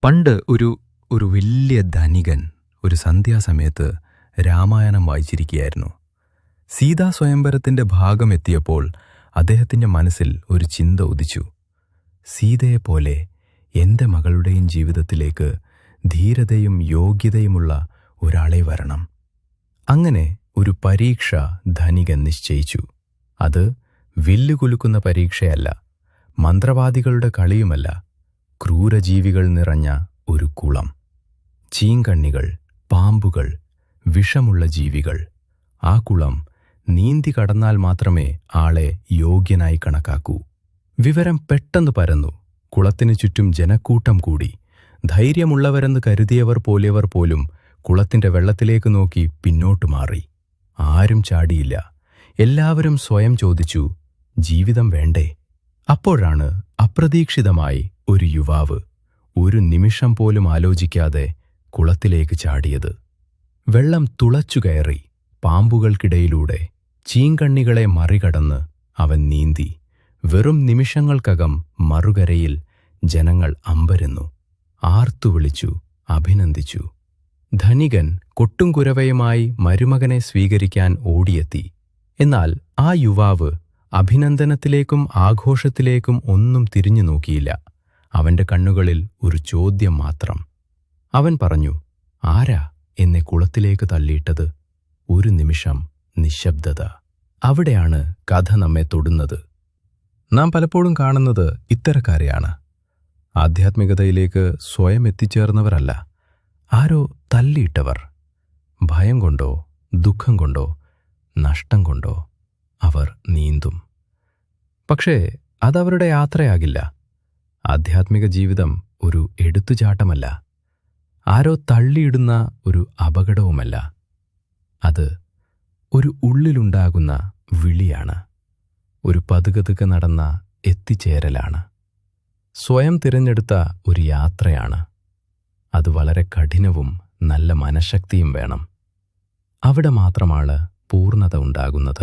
പണ്ട് ഒരു വലിയ ധനികൻ ഒരു സന്ധ്യാസമയത്ത് രാമായണം വായിച്ചിരിക്കുകയായിരുന്നു. സീതാ സ്വയംവരത്തിന്റെ ഭാഗം എത്തിയപ്പോൾ അദ്ദേഹത്തിന്റെ മനസ്സിൽ ഒരു ചിന്ത ഉദിച്ചു. സീതയെപ്പോലെ എൻ്റെ മകളുടെയും ജീവിതത്തിലേക്ക് ധീരതയും യോഗ്യതയുമുള്ള ഒരാളെ വരണം. അങ്ങനെ ഒരു പരീക്ഷ ധനികൻ നിശ്ചയിച്ചു. അത് വില്ലുകുലുക്കുന്ന പരീക്ഷയല്ല, മന്ത്രവാദികളുടെ കളിയുമല്ല, ക്രൂരജീവികൾ നിറഞ്ഞ ഒരു കുളം. ചീങ്കണ്ണികൾ, പാമ്പുകൾ, വിഷമുള്ള ജീവികൾ. ആ കുളം നീന്തി കടന്നാൽ മാത്രമേ ആളെ യോഗ്യനായി കണക്കാക്കൂ. വിവരം പെട്ടെന്ന് പരന്നു. കുളത്തിനു ചുറ്റും ജനക്കൂട്ടം കൂടി. ധൈര്യമുള്ളവരെന്ന് കരുതിയവർ പോലെയവർ പോലും കുളത്തിന്റെ വെള്ളത്തിലേക്ക് നോക്കി പിന്നോട്ടു മാറി. ആരും ചാടിയില്ല. എല്ലാവരും സ്വയം ചോദിച്ചു, ജീവിതം വേണ്ടേ? അപ്പോഴാണ് അപ്രതീക്ഷിതമായി ഒരു യുവാവ് ഒരു നിമിഷം പോലും ആലോചിക്കാതെ കുളത്തിലേക്ക് ചാടിയത്. വെള്ളം തുളച്ചുകയറി. പാമ്പുകൾക്കിടയിലൂടെ ചീങ്കണ്ണികളെ മറികടന്ന് അവൻ നീന്തി. വെറും നിമിഷങ്ങൾക്കകം മറുകരയിൽ ജനങ്ങൾ അമ്പരന്നു, ആർത്തുവിളിച്ചു, അഭിനന്ദിച്ചു. ധനികൻ കൊട്ടുംകുരവയുമായി മരുമകനെ സ്വീകരിക്കാൻ ഓടിയെത്തി. എന്നാൽ ആ യുവാവ് അഭിനന്ദനത്തിലേക്കും ആഘോഷത്തിലേക്കും ഒന്നും തിരിഞ്ഞു നോക്കിയില്ല. അവന്റെ കണ്ണുകളിൽ ഒരു ചോദ്യം മാത്രം. അവൻ പറഞ്ഞു, ആരാ എന്നെ കുളത്തിലേക്ക് തള്ളിയിട്ടത്? ഒരു നിമിഷം നിശബ്ദത. അവിടെയാണ് കഥ നമ്മെ തൊടുന്നത്. നാം പലപ്പോഴും കാണുന്നത് ഇത്തരക്കാരെയാണ്. ആധ്യാത്മികതയിലേക്ക് സ്വയം എത്തിച്ചേർന്നവരല്ല, ആരോ തള്ളിയിട്ടവർ. ഭയം കൊണ്ടോ, ദുഃഖം കൊണ്ടോ, നഷ്ടം കൊണ്ടോ അവർ നീന്തും. പക്ഷേ അതവരുടെ യാത്രയാകില്ല. ആധ്യാത്മിക ജീവിതം ഒരു എടുത്തുചാട്ടമല്ല, ആരോ തള്ളിയിടുന്ന ഒരു അപകടവുമല്ല. അത് ഒരു ഉള്ളിലുണ്ടാകുന്ന വിളിയാണ്, ഒരു പതുകതുക നടന്ന എത്തിച്ചേരലാണ്, സ്വയം തിരഞ്ഞെടുത്ത ഒരു യാത്രയാണ്. അത് വളരെ കഠിനവും നല്ല മനഃശക്തിയും വേണം. അവിടെ മാത്രമാണ് പൂർണ്ണത ഉണ്ടാകുന്നത്.